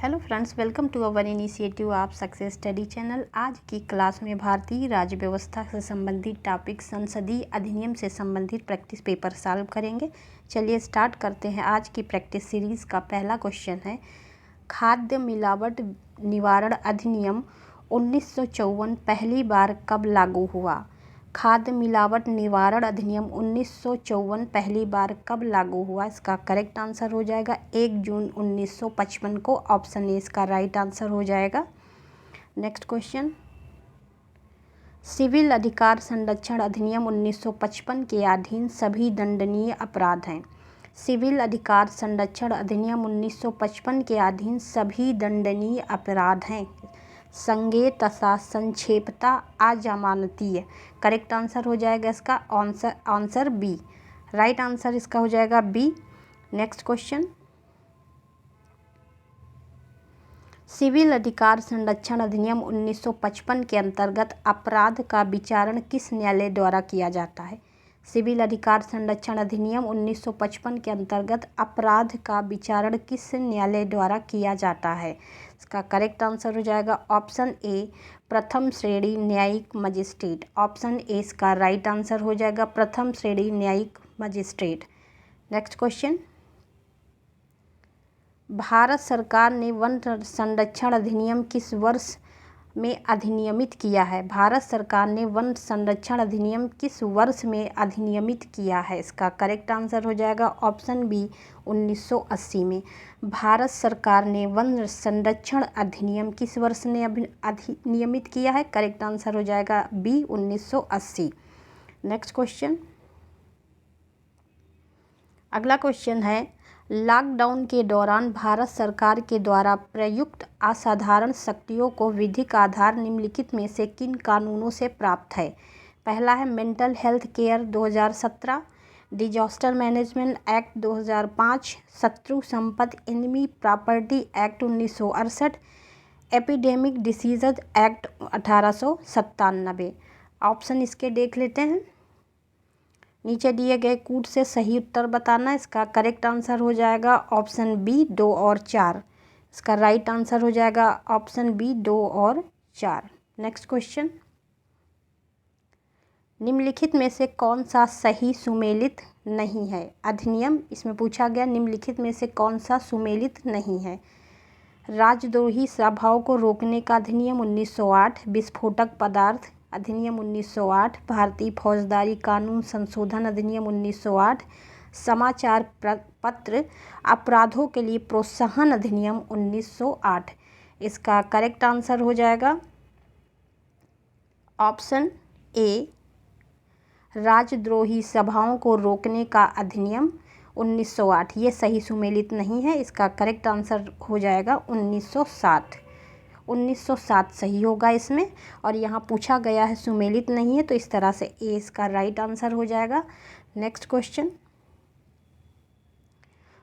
Hello friends, welcome to our initiative आप success study channel. आज की क्लास में भारतीय राज्य व्यवस्था से संबंधित टॉपिक संसदीय अधिनियम से संबंधित प्रैक्टिस पेपर सॉल्व करेंगे। चलिए स्टार्ट करते हैं। आज की प्रैक्टिस सीरीज़ का पहला क्वेश्चन है, खाद्य मिलावट निवारण अधिनियम 1954 पहली बार कब लागू हुआ? खाद्य मिलावट निवारण अधिनियम 1954 पहली बार कब लागू हुआ? इसका करेक्ट आंसर हो जाएगा 1 जून 1955 को। ऑप्शन ए इसका राइट आंसर हो जाएगा। नेक्स्ट क्वेश्चन, सिविल अधिकार संरक्षण अधिनियम 1955 के अधीन सभी दंडनीय अपराध हैं। सिविल अधिकार संरक्षण अधिनियम 1955 के अधीन सभी दंडनीय अपराध हैं। संज्ञेय तथा संक्षेपता अजमानतीय। करेक्ट आंसर हो जाएगा इसका आंसर बी। राइट आंसर इसका हो जाएगा बी। नेक्स्ट क्वेश्चन, सिविल अधिकार संरक्षण अधिनियम 1955 के अंतर्गत अपराध का विचारण किस न्यायालय द्वारा किया जाता है? सिविल अधिकार संरक्षण अधिनियम 1955 के अंतर्गत अपराध का विचारण किस न्यायालय द्वारा किया जाता है? इसका करेक्ट आंसर हो जाएगा ऑप्शन ए, प्रथम श्रेणी न्यायिक मजिस्ट्रेट। ऑप्शन ए इसका राइट आंसर हो जाएगा, प्रथम श्रेणी न्यायिक मजिस्ट्रेट। नेक्स्ट क्वेश्चन, भारत सरकार ने वन संरक्षण अधिनियम किस वर्ष में अधिनियमित किया है? भारत सरकार ने वन संरक्षण अधिनियम किस वर्ष में अधिनियमित किया है? इसका करेक्ट आंसर हो जाएगा ऑप्शन बी, 1980 में। भारत सरकार ने वन संरक्षण अधिनियम किस वर्ष में अधिनियमित किया है? करेक्ट आंसर हो जाएगा बी, 1980। नेक्स्ट क्वेश्चन, अगला क्वेश्चन है, लॉकडाउन के दौरान भारत सरकार के द्वारा प्रयुक्त असाधारण शक्तियों को विधिक आधार निम्नलिखित में से किन कानूनों से प्राप्त है? पहला है mental health care 2017, disaster management act 2005, शत्रु संपत्ति enemy property act 1968, epidemic diseases act 1897। Option इसके देख लेते हैं। नीचे दिए गए कूट से सही उत्तर बताना। इसका करेक्ट आंसर हो जाएगा ऑप्शन बी, 2 और 4। इसका राइट आंसर हो जाएगा ऑप्शन बी, 2 और 4। नेक्स्ट क्वेश्चन, निम्नलिखित में से कौन सा सही सुमेलित नहीं है? अधिनियम इसमें पूछा गया, निम्नलिखित में से कौन सा सुमेलित नहीं है? राजद्रोही सभाओं को रोकने का अधिनियम 1908, विस्फोटक पदार्थ अधिनियम 1908, भारतीय फौजदारी कानून संशोधन अधिनियम 1908, समाचार पत्र अपराधों के लिए प्रोत्साहन अधिनियम 1908। इसका करेक्ट आंसर हो जाएगा ऑप्शन ए, राजद्रोही सभाओं को रोकने का अधिनियम 1908। ये सही सुमेलित नहीं है। इसका करेक्ट आंसर हो जाएगा 1907। 1907 सही होगा इसमें, और यहाँ पूछा गया है सुमेलित नहीं है, तो इस तरह से ए इसका राइट आंसर हो जाएगा। नेक्स्ट क्वेश्चन,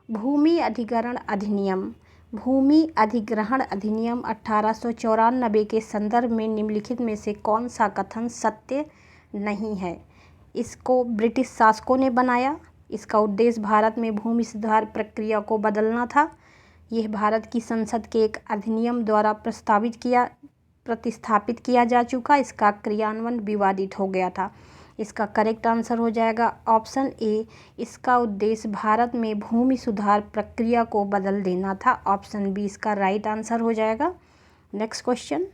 भूमि अधिग्रहण अधिनियम। भूमि अधिग्रहण अधिनियम 1894 के संदर्भ में निम्नलिखित में से कौन सा कथन सत्य नहीं है? इसको ब्रिटिश शासकों ने बनाया। इसका उद्देश्य भारत में भूमि सुधार प्रक्रिया को बदलना था। यह भारत की संसद के एक अधिनियम द्वारा प्रतिस्थापित किया जा चुका। इसका क्रियान्वयन विवादित हो गया था। इसका करेक्ट आंसर हो जाएगा ऑप्शन ए, इसका उद्देश्य भारत में भूमि सुधार प्रक्रिया को बदल देना था। ऑप्शन बी इसका राइट आंसर हो जाएगा। नेक्स्ट क्वेश्चन,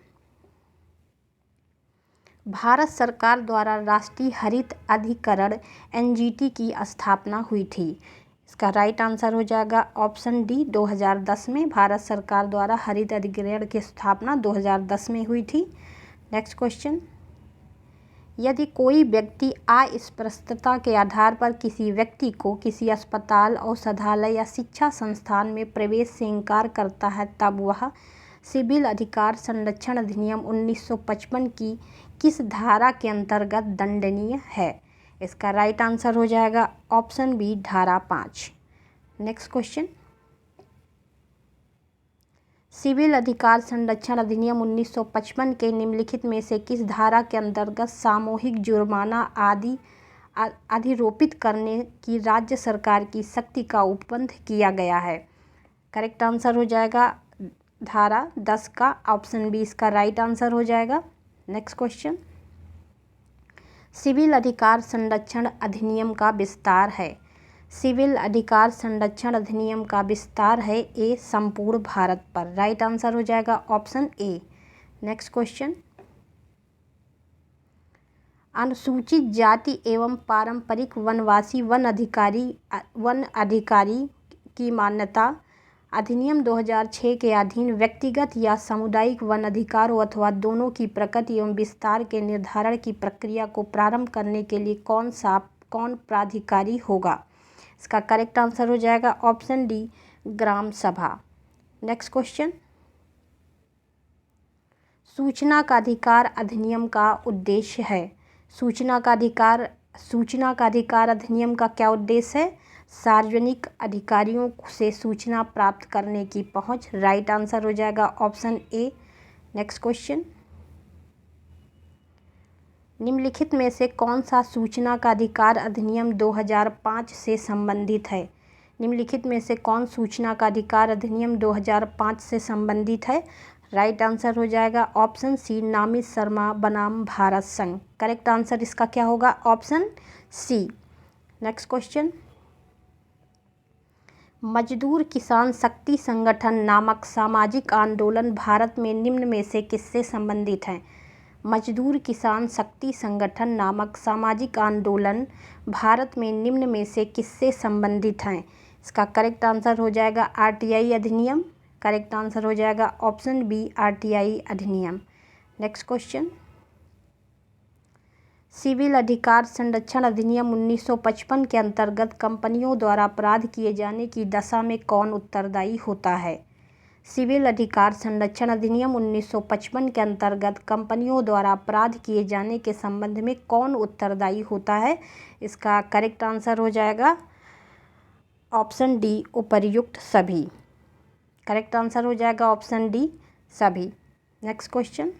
भारत सरकार द्वारा राष्ट्रीय हरित अधिकरण एनजीटी की स्थापना हुई थी। इसका राइट आंसर हो जाएगा ऑप्शन डी, 2010 में भारत सरकार द्वारा हरित अधिकरण की स्थापना 2010 में हुई थी। नेक्स्ट क्वेश्चन, यदि कोई व्यक्ति अस्पष्टता के आधार पर किसी व्यक्ति को किसी अस्पताल, औषधालय या शिक्षा संस्थान में प्रवेश से इनकार करता है, तब वह सिविल अधिकार संरक्षण अधिनियम 1955 की किस धारा के अंतर्गत दंडनीय है? इसका राइट आंसर हो जाएगा ऑप्शन बी, धारा 5। नेक्स्ट क्वेश्चन, सिविल अधिकार संरक्षण अधिनियम 1955 के निम्नलिखित में से किस धारा के अंतर्गत सामूहिक जुर्माना आदि अधिरोपित करने की राज्य सरकार की शक्ति का उपबंध किया गया है? करेक्ट आंसर हो जाएगा धारा 10 का, ऑप्शन बी इसका राइट आंसर हो जाएगा। नेक्स्ट क्वेश्चन, सिविल अधिकार संरक्षण अधिनियम का विस्तार है। सिविल अधिकार संरक्षण अधिनियम का विस्तार है ए, संपूर्ण भारत पर। राइट आंसर हो जाएगा ऑप्शन ए। नेक्स्ट क्वेश्चन, अनुसूचित जाति एवं पारंपरिक वनवासी वन अधिकारी की मान्यता अधिनियम 2006 के अधीन व्यक्तिगत या सामुदायिक वन अधिकारों अथवा दोनों की प्रकृति एवं विस्तार के निर्धारण की प्रक्रिया को प्रारंभ करने के लिए कौन प्राधिकारी होगा? इसका करेक्ट आंसर हो जाएगा ऑप्शन डी, ग्राम सभा। नेक्स्ट क्वेश्चन, सूचना का अधिकार अधिनियम का उद्देश्य है। सूचना का अधिकार अधिनियम का क्या उद्देश्य है? सार्वजनिक अधिकारियों से सूचना प्राप्त करने की पहुंच। राइट आंसर हो जाएगा ऑप्शन ए। नेक्स्ट क्वेश्चन, निम्नलिखित में से कौन सा सूचना का अधिकार अधिनियम 2005 से संबंधित है? निम्नलिखित में से कौन सूचना का अधिकार अधिनियम 2005 से संबंधित है? राइट आंसर हो जाएगा ऑप्शन सी, नामित शर्मा बनाम भारत संघ। करेक्ट आंसर इसका क्या होगा? Option C. नेक्स्ट क्वेश्चन, मजदूर किसान शक्ति संगठन नामक सामाजिक आंदोलन भारत में निम्न में से किससे संबंधित है? मजदूर किसान शक्ति संगठन नामक सामाजिक आंदोलन भारत में निम्न में से किससे संबंधित है? इसका करेक्ट आंसर हो जाएगा आरटीआई अधिनियम। करेक्ट आंसर हो जाएगा ऑप्शन बी, आरटीआई अधिनियम। नेक्स्ट क्वेश्चन, सिविल अधिकार संरक्षण अधिनियम 1955 के अंतर्गत कंपनियों द्वारा अपराध किए जाने की दशा में कौन उत्तरदायी होता है? सिविल अधिकार संरक्षण अधिनियम 1955 के अंतर्गत कंपनियों द्वारा अपराध किए जाने के संबंध में कौन उत्तरदायी होता है? इसका करेक्ट आंसर हो जाएगा ऑप्शन डी, उपर्युक्त सभी। करेक्ट आंसर हो जाएगा ऑप्शन डी, सभी। नेक्स्ट क्वेश्चन,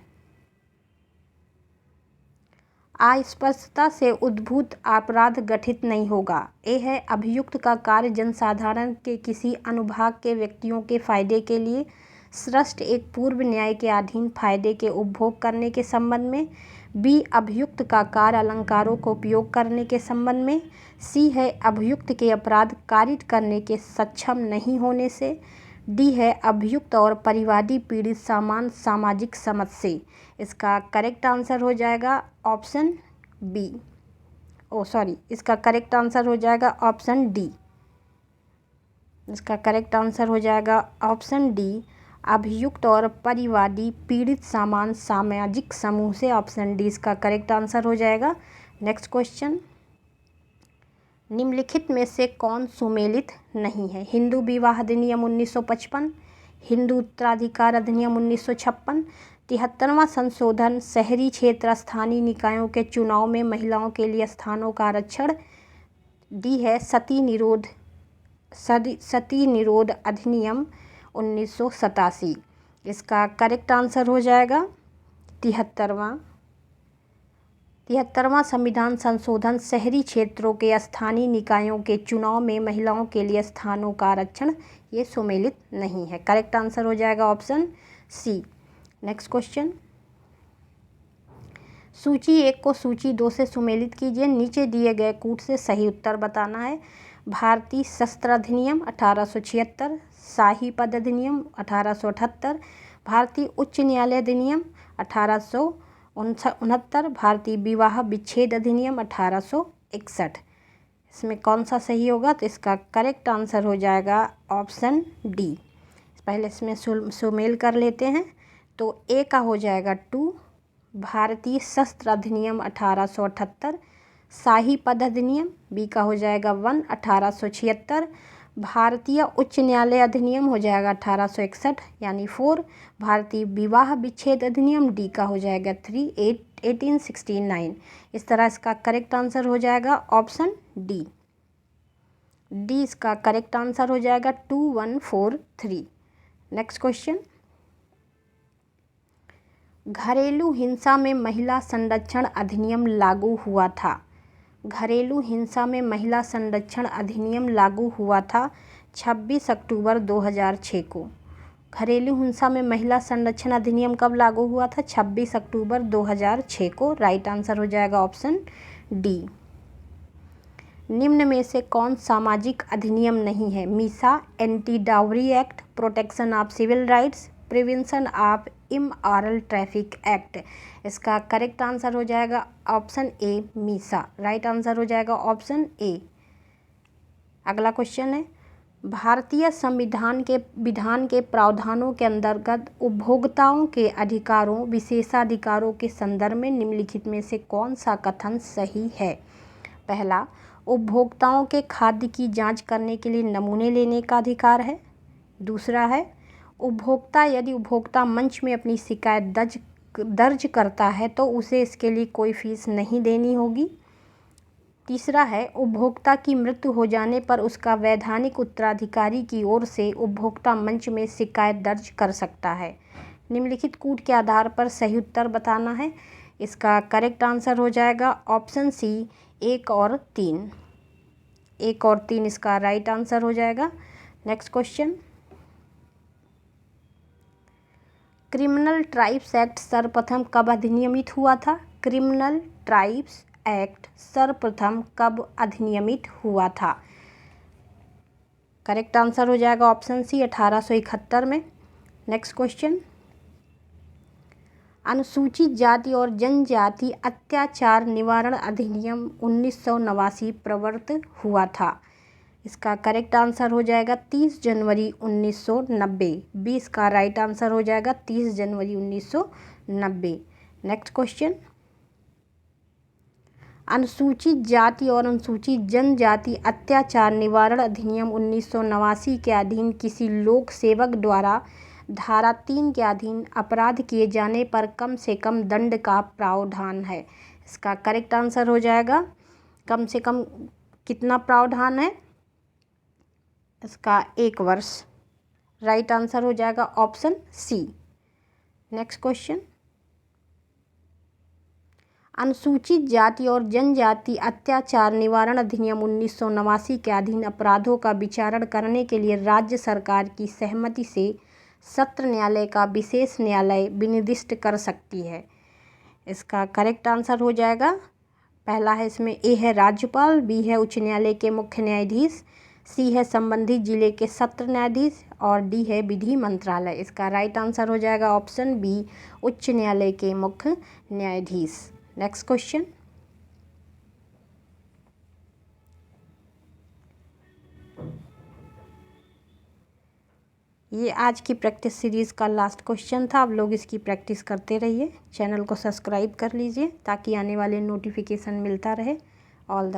अस्पष्टता से उद्भूत अपराध गठित नहीं होगा। ए है, अभियुक्त का कार्य जनसाधारण के किसी अनुभाग के व्यक्तियों के फायदे के लिए सृष्ट एक पूर्व न्याय के अधीन फायदे के उपभोग करने के संबंध में। बी, अभियुक्त का कार्य अलंकारों को उपयोग करने के संबंध में। सी है, अभियुक्त के अपराध कारित करने के सक्षम नहीं होने से। डी है, अभियुक्त और परिवादी पीड़ित समान सामाजिक समझ से। इसका करेक्ट आंसर हो जाएगा ऑप्शन बी, इसका करेक्ट आंसर हो जाएगा ऑप्शन डी। इसका करेक्ट आंसर हो जाएगा ऑप्शन डी, अभियुक्त और परिवादी पीड़ित समान सामाजिक समूह से। ऑप्शन डी इसका करेक्ट आंसर हो जाएगा। नेक्स्ट क्वेश्चन, निम्नलिखित में से कौन सुमेलित नहीं है? हिंदू विवाह अधिनियम 1955, हिंदू उत्तराधिकार अधिनियम 1956, 73वां संशोधन, शहरी क्षेत्र स्थानीय निकायों के चुनाव में महिलाओं के लिए स्थानों का आरक्षण। डी है, सती निरोध अधिनियम 1987। इसका करेक्ट आंसर हो जाएगा 73वां संविधान संशोधन, शहरी क्षेत्रों के स्थानीय निकायों के चुनाव में महिलाओं के लिए स्थानों का आरक्षण ये सुमेलित नहीं है। करेक्ट आंसर हो जाएगा ऑप्शन सी। नेक्स्ट क्वेश्चन, सूची 1 को सूची 2 से सुमेलित कीजिए। नीचे दिए गए कूट से सही उत्तर बताना है। भारतीय शस्त्र अधिनियम 1876, शाही पद अधिनियम 1878, भारतीय उच्च न्यायालय अधिनियम 1869, भारतीय विवाह विच्छेद अधिनियम 1861। इसमें कौन सा सही होगा? तो इसका करेक्ट आंसर हो जाएगा ऑप्शन डी। पहले इसमें सुमेल कर लेते हैं। तो ए का हो जाएगा 2, भारतीय शस्त्र अधिनियम 1878, शाही पद अधिनियम। बी का हो जाएगा 1, 1876, भारतीय उच्च न्यायालय अधिनियम हो जाएगा 1861 यानी 4, भारतीय विवाह विच्छेद अधिनियम। डी का हो जाएगा 3, 1869। इस तरह इसका करेक्ट आंसर हो जाएगा ऑप्शन डी। डी इसका करेक्ट आंसर हो जाएगा 2143। नेक्स्ट क्वेश्चन, घरेलू हिंसा में महिला संरक्षण अधिनियम लागू हुआ था। घरेलू हिंसा में महिला संरक्षण अधिनियम लागू हुआ था 26 अक्टूबर 2006 को। घरेलू हिंसा में महिला संरक्षण अधिनियम कब लागू हुआ था? 26 अक्टूबर 2006 को। राइट आंसर हो जाएगा ऑप्शन डी। निम्न में से कौन सामाजिक अधिनियम नहीं है? MISA, anti dowry act, protection of civil rights, prevention of immoral traffic act. इसका करेक्ट आंसर हो जाएगा option A, MISA. Right answer हो जाएगा ऑप्शन ए। अगला क्वेश्चन है, भारतीय संविधान के विधान के प्रावधानों के अंतर्गत उपभोक्ताओं के अधिकारों, विशेषाधिकारों के संदर्भ में निम्नलिखित में से कौन सा कथन सही है? पहला, उपभोक्ताओं के खाद्य की जांच करने के लिए नमूने लेने का अधिकार है। दूसरा है, उपभोक्ता यदि उपभोक्ता मंच में अपनी शिकायत दर्ज करता है तो उसे इसके लिए कोई फीस नहीं देनी होगी। तीसरा है, उपभोक्ता की मृत्यु हो जाने पर उसका वैधानिक उत्तराधिकारी की ओर से उपभोक्ता मंच में शिकायत दर्ज कर सकता है। निम्नलिखित कूट के आधार पर सही उत्तर बताना है। इसका करेक्ट आंसर हो जाएगा ऑप्शन सी, 1 और 3। 1 और 3 इसका राइट आंसर हो जाएगा। Next question, criminal tribes act सर्वप्रथम कब अधिनियमित हुआ था? क्रिमिनल ट्राइब्स एक्ट सर्वप्रथम कब अधिनियमित हुआ था? करेक्ट आंसर हो जाएगा ऑप्शन सी, 1871 में। नेक्स्ट क्वेश्चन, अनुसूचित जाति और जनजाति अत्याचार निवारण अधिनियम 1989 प्रवर्तित हुआ था। इसका करेक्ट आंसर हो जाएगा 30 जनवरी 1990। 20 का राइट आंसर हो जाएगा 30 जनवरी 1990। नेक्स्ट क्वेश्चन, अनुसूचित जाति और अनुसूचित जनजाति अत्याचार निवारण अधिनियम 1989 के अधीन किसी लोक सेवक द्वारा धारा 3 के अधीन अपराध किए जाने पर कम से कम दंड का प्रावधान है। इसका करेक्ट आंसर हो जाएगा कम से कम कितना प्रावधान है? इसका 1 वर्ष। राइट आंसर हो जाएगा ऑप्शन सी। नेक्स्ट क्वेश्चन, अनुसूचित जाति और जनजाति अत्याचार निवारण अधिनियम 1989 के अधीन अपराधों का विचारण करने के लिए राज्य सरकार की सहमति से सत्र न्यायालय का विशेष न्यायालय विनिर्दिष्ट कर सकती है। इसका करेक्ट आंसर हो जाएगा, पहला है इसमें ए है राज्यपाल, बी है उच्च न्यायालय के मुख्य न्यायाधीश, सी है संबंधित जिले के सत्र न्यायाधीश और डी है विधि मंत्रालय। इसका राइट आंसर हो जाएगा ऑप्शन बी, उच्च न्यायालय के मुख्य न्यायाधीश। नेक्स्ट क्वेश्चन, ये आज की प्रैक्टिस सीरीज़ का लास्ट क्वेश्चन था। आप लोग इसकी प्रैक्टिस करते रहिए। चैनल को सब्सक्राइब कर लीजिए ताकि आने वाले नोटिफिकेशन मिलता रहे। All the